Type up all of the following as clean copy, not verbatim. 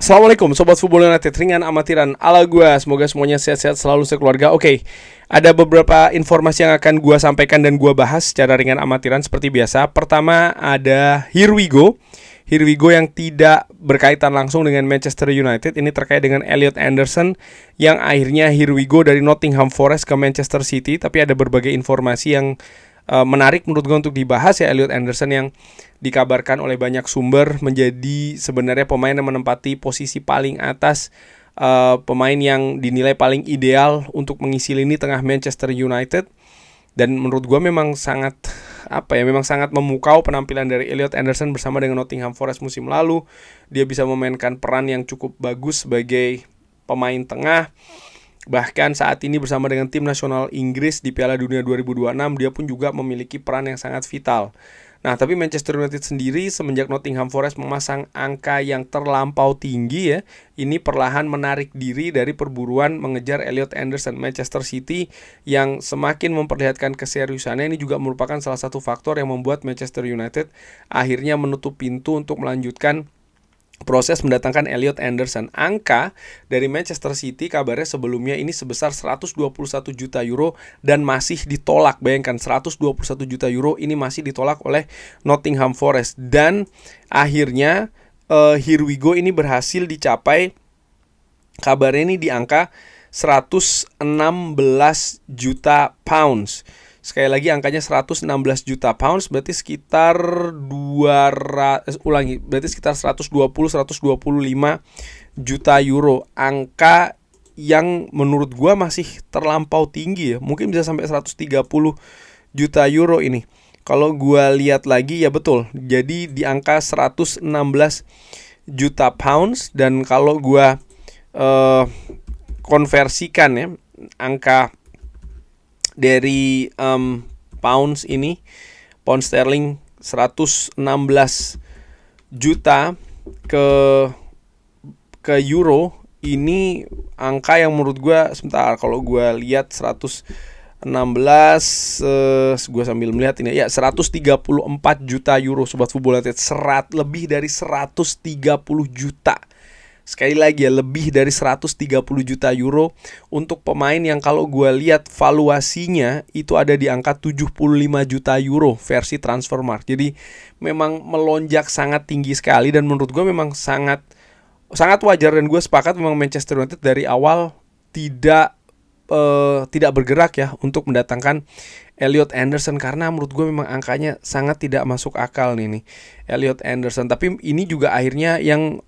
Assalamualaikum Sobat Football United, ringan amatiran ala gua. Semoga semuanya sehat-sehat selalu sekeluarga. Oke, ada beberapa informasi yang akan gua sampaikan dan gua bahas secara ringan amatiran seperti biasa. Pertama ada Here We Go yang tidak berkaitan langsung dengan Manchester United. Ini terkait dengan Elliot Anderson yang akhirnya Here We Go dari Nottingham Forest ke Manchester City. Tapi ada berbagai informasi yang menarik menurut gue untuk dibahas ya. Elliot Anderson yang dikabarkan oleh banyak sumber menjadi sebenarnya pemain yang menempati posisi paling atas, pemain yang dinilai paling ideal untuk mengisi lini tengah Manchester United. Dan menurut gue memang sangat memukau penampilan dari Elliot Anderson bersama dengan Nottingham Forest musim lalu. Dia bisa memainkan peran yang cukup bagus sebagai pemain tengah. Bahkan saat ini bersama dengan tim nasional Inggris di Piala Dunia 2026, dia pun juga memiliki peran yang sangat vital. Nah, tapi Manchester United sendiri semenjak Nottingham Forest memasang angka yang terlampau tinggi ya, ini perlahan menarik diri dari perburuan mengejar Elliot Anderson. Manchester City yang semakin memperlihatkan keseriusannya ini juga merupakan salah satu faktor yang membuat Manchester United akhirnya menutup pintu untuk melanjutkan proses mendatangkan Elliot Anderson. Angka dari Manchester City kabarnya sebelumnya ini sebesar 121 juta euro dan masih ditolak. Bayangkan 121 juta euro ini masih ditolak oleh Nottingham Forest. Dan akhirnya Here We Go ini berhasil dicapai. Kabarnya ini di angka 116 juta pounds. Sekali lagi angkanya 116 juta pounds, berarti sekitar 125 juta euro. Angka yang menurut gua masih terlampau tinggi ya. Mungkin bisa sampai 130 juta euro ini. Kalau gua lihat lagi ya betul. Jadi di angka 116 juta pounds, dan kalau gua konversikan ya angka dari pounds ini, pound sterling 116 juta ke euro, ini angka yang menurut gue, sebentar kalau gue lihat 116, gue sambil melihat ini ya, 134 juta euro Sobat Football United, lebih dari 130 juta. Sekali lagi ya, lebih dari 130 juta euro untuk pemain yang kalau gue lihat valuasinya itu ada di angka 75 juta euro versi Transfermarkt. Jadi memang melonjak sangat tinggi sekali, dan menurut gue memang sangat wajar, dan gue sepakat memang Manchester United dari awal tidak bergerak ya untuk mendatangkan Elliot Anderson, karena menurut gue memang angkanya sangat tidak masuk akal nih Elliot Anderson. Tapi ini juga akhirnya yang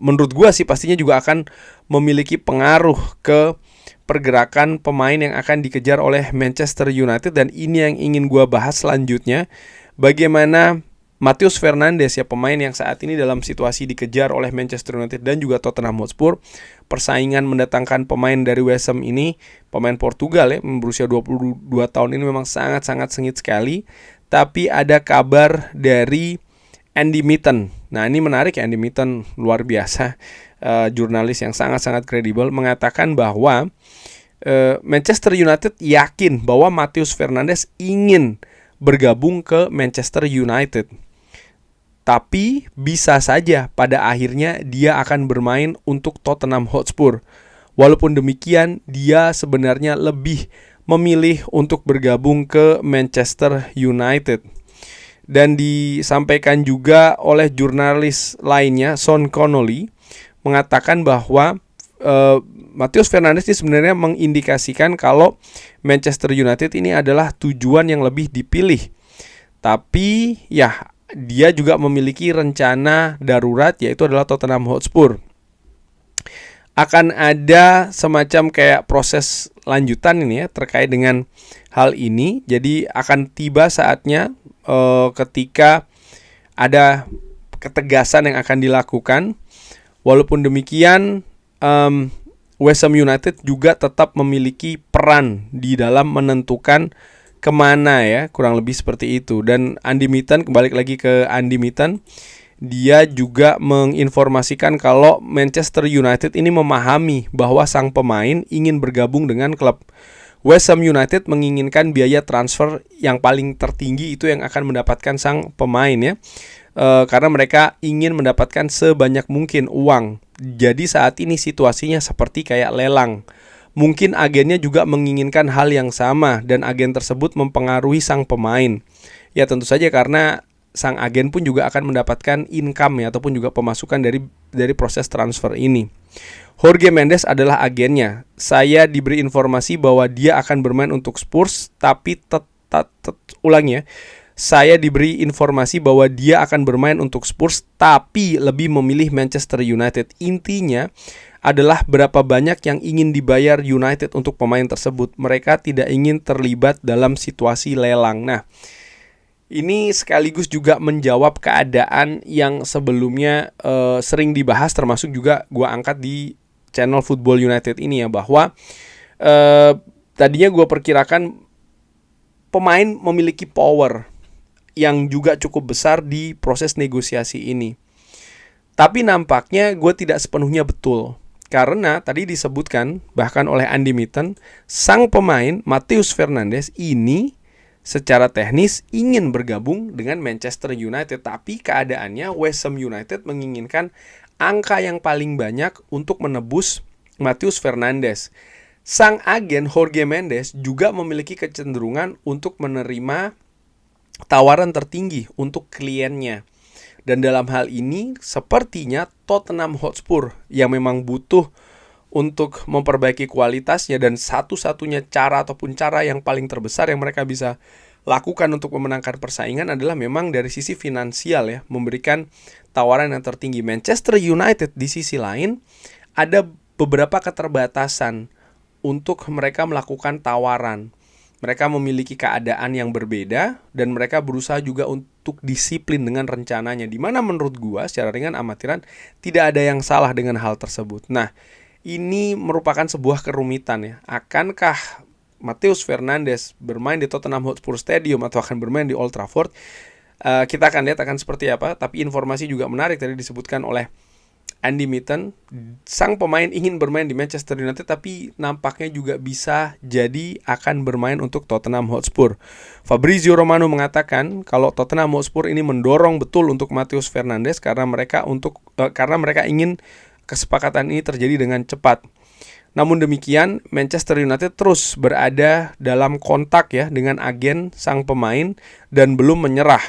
menurut gue sih pastinya juga akan memiliki pengaruh ke pergerakan pemain yang akan dikejar oleh Manchester United. Dan ini yang ingin gue bahas selanjutnya, bagaimana Matheus Fernandes ya, pemain yang saat ini dalam situasi dikejar oleh Manchester United dan juga Tottenham Hotspur. Persaingan mendatangkan pemain dari West Ham ini, pemain Portugal ya, berusia 22 tahun ini memang sangat-sangat sengit sekali. Tapi ada kabar dari Andy Mitten. Nah, ini menarik ya, Andy Mitten luar biasa, jurnalis yang sangat-sangat kredibel, mengatakan bahwa Manchester United yakin bahwa Matheus Fernandes ingin bergabung ke Manchester United. Tapi bisa saja pada akhirnya dia akan bermain untuk Tottenham Hotspur. Walaupun demikian, dia sebenarnya lebih memilih untuk bergabung ke Manchester United. Dan disampaikan juga oleh jurnalis lainnya, Sean Connolly, mengatakan bahwa Matheus Fernandes ini sebenarnya mengindikasikan kalau Manchester United ini adalah tujuan yang lebih dipilih. Tapi ya, dia juga memiliki rencana darurat, yaitu adalah Tottenham Hotspur. Akan ada semacam kayak proses lanjutan ini ya terkait dengan hal ini. Jadi akan tiba saatnya ketika ada ketegasan yang akan dilakukan. Walaupun demikian, West Ham United juga tetap memiliki peran di dalam menentukan kemana ya, kurang lebih seperti itu. Dan Andy Mitten, kembali lagi ke Andy Mitten, dia juga menginformasikan kalau Manchester United ini memahami bahwa sang pemain ingin bergabung dengan klub. West Ham United menginginkan biaya transfer yang paling tertinggi itu yang akan mendapatkan sang pemain ya. karena mereka ingin mendapatkan sebanyak mungkin uang. Jadi saat ini situasinya seperti kayak lelang. Mungkin agennya juga menginginkan hal yang sama dan agen tersebut mempengaruhi sang pemain. Ya tentu saja karena sang agen pun juga akan mendapatkan income ya, ataupun juga pemasukan dari proses transfer ini. Jorge Mendes adalah agennya. Saya diberi informasi bahwa dia akan bermain untuk Spurs, tapi saya diberi informasi bahwa dia akan bermain untuk Spurs, tapi lebih memilih Manchester United. Intinya adalah berapa banyak yang ingin dibayar United untuk pemain tersebut. Mereka tidak ingin terlibat dalam situasi lelang. Nah, ini sekaligus juga menjawab keadaan yang sebelumnya sering dibahas, termasuk juga gua angkat di channel Football United ini ya, bahwa tadinya gua perkirakan pemain memiliki power yang juga cukup besar di proses negosiasi ini. Tapi nampaknya gue tidak sepenuhnya betul. Karena tadi disebutkan bahkan oleh Andy Mitten, sang pemain Matheus Fernandes ini secara teknis ingin bergabung dengan Manchester United. Tapi keadaannya West Ham United menginginkan angka yang paling banyak untuk menebus Matheus Fernandes. Sang agen Jorge Mendes juga memiliki kecenderungan untuk menerima tawaran tertinggi untuk kliennya. Dan dalam hal ini sepertinya Tottenham Hotspur yang memang butuh untuk memperbaiki kualitasnya, dan satu-satunya cara ataupun cara yang paling terbesar yang mereka bisa lakukan untuk memenangkan persaingan adalah memang dari sisi finansial ya, memberikan tawaran yang tertinggi. Manchester United di sisi lain ada beberapa keterbatasan untuk mereka melakukan tawaran. Mereka memiliki keadaan yang berbeda dan mereka berusaha juga untuk disiplin dengan rencananya. Dimana menurut gua secara ringan amatiran tidak ada yang salah dengan hal tersebut. Nah, ini merupakan sebuah kerumitan ya. Akankah Matheus Fernandes bermain di Tottenham Hotspur Stadium atau akan bermain di Old Trafford? Kita akan lihat akan seperti apa. Tapi informasi juga menarik tadi disebutkan oleh Andy Mitten, sang pemain ingin bermain di Manchester United tapi nampaknya juga bisa jadi akan bermain untuk Tottenham Hotspur. Fabrizio Romano mengatakan kalau Tottenham Hotspur ini mendorong betul untuk Matheus Fernandes karena mereka ingin kesepakatan ini terjadi dengan cepat. Namun demikian, Manchester United terus berada dalam kontak ya dengan agen sang pemain dan belum menyerah.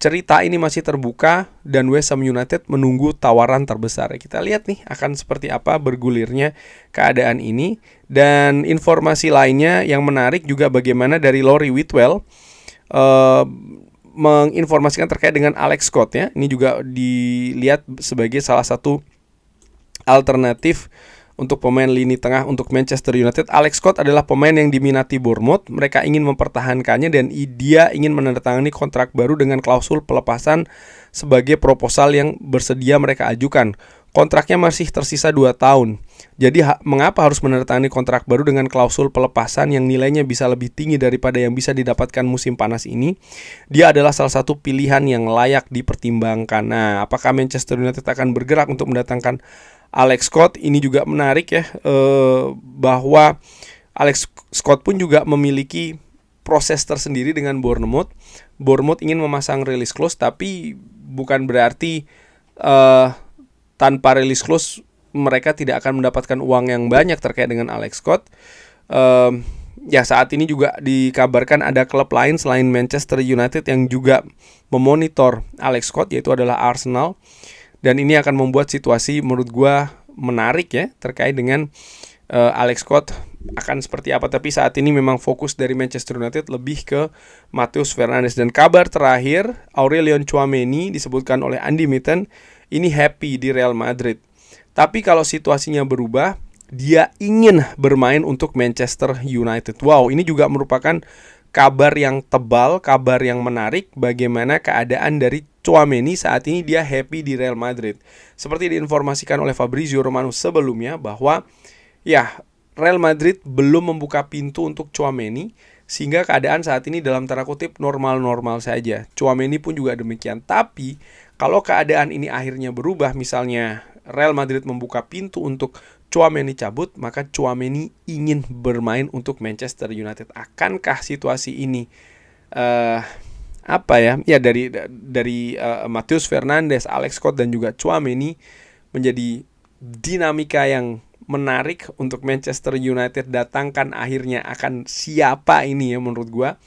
Cerita ini masih terbuka dan West Ham United menunggu tawaran terbesar. Kita lihat nih akan seperti apa bergulirnya keadaan ini. Dan informasi lainnya yang menarik juga bagaimana dari Laurie Whitwell menginformasikan terkait dengan Alex Scott ya. Ini juga dilihat sebagai salah satu alternatif untuk pemain lini tengah untuk Manchester United. Alex Scott adalah pemain yang diminati Bournemouth. Mereka ingin mempertahankannya dan dia ingin menandatangani kontrak baru dengan klausul pelepasan sebagai proposal yang bersedia mereka ajukan. Kontraknya masih tersisa 2 tahun. Jadi mengapa harus menandatangani kontrak baru dengan klausul pelepasan yang nilainya bisa lebih tinggi daripada yang bisa didapatkan musim panas ini? Dia adalah salah satu pilihan yang layak dipertimbangkan. Nah, apakah Manchester United akan bergerak untuk mendatangkan Alex Scott? Ini juga menarik ya, bahwa Alex Scott pun juga memiliki proses tersendiri dengan Bournemouth. Bournemouth ingin memasang release clause, tapi bukan berarti tanpa release clause mereka tidak akan mendapatkan uang yang banyak terkait dengan Alex Scott. Ya saat ini juga dikabarkan ada klub lain selain Manchester United yang juga memonitor Alex Scott, yaitu adalah Arsenal. Dan ini akan membuat situasi menurut gue menarik ya terkait dengan Alex Scott akan seperti apa. Tapi saat ini memang fokus dari Manchester United lebih ke Matheus Fernandes. Dan kabar terakhir, Aurelien Tchouaméni disebutkan oleh Andy Mitten ini happy di Real Madrid. Tapi kalau situasinya berubah, dia ingin bermain untuk Manchester United. Wow, ini juga merupakan kabar yang tebal, kabar yang menarik bagaimana keadaan dari Tchouaméni saat ini. Dia happy di Real Madrid. Seperti diinformasikan oleh Fabrizio Romano sebelumnya bahwa ya Real Madrid belum membuka pintu untuk Tchouaméni sehingga keadaan saat ini dalam tanda kutip normal-normal saja. Tchouaméni pun juga demikian. Tapi kalau keadaan ini akhirnya berubah, misalnya Real Madrid membuka pintu untuk Tchouaméni cabut, maka Tchouaméni ingin bermain untuk Manchester United. Akankah situasi ini apa ya? Ya dari Matheus Fernandes, Alex Scott dan juga Tchouaméni menjadi dinamika yang menarik untuk Manchester United datangkan akhirnya. Akan siapa ini ya menurut gua.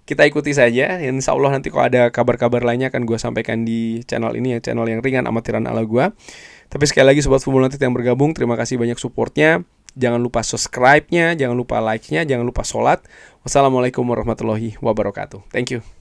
Kita ikuti saja. Insya Allah nanti kalau ada kabar-kabar lainnya akan gue sampaikan di channel ini ya, channel yang ringan amatiran ala gue. Tapi sekali lagi Sobat Football United yang bergabung, terima kasih banyak supportnya. Jangan lupa subscribe-nya, jangan lupa like-nya, jangan lupa sholat. Wassalamualaikum warahmatullahi wabarakatuh. Thank you.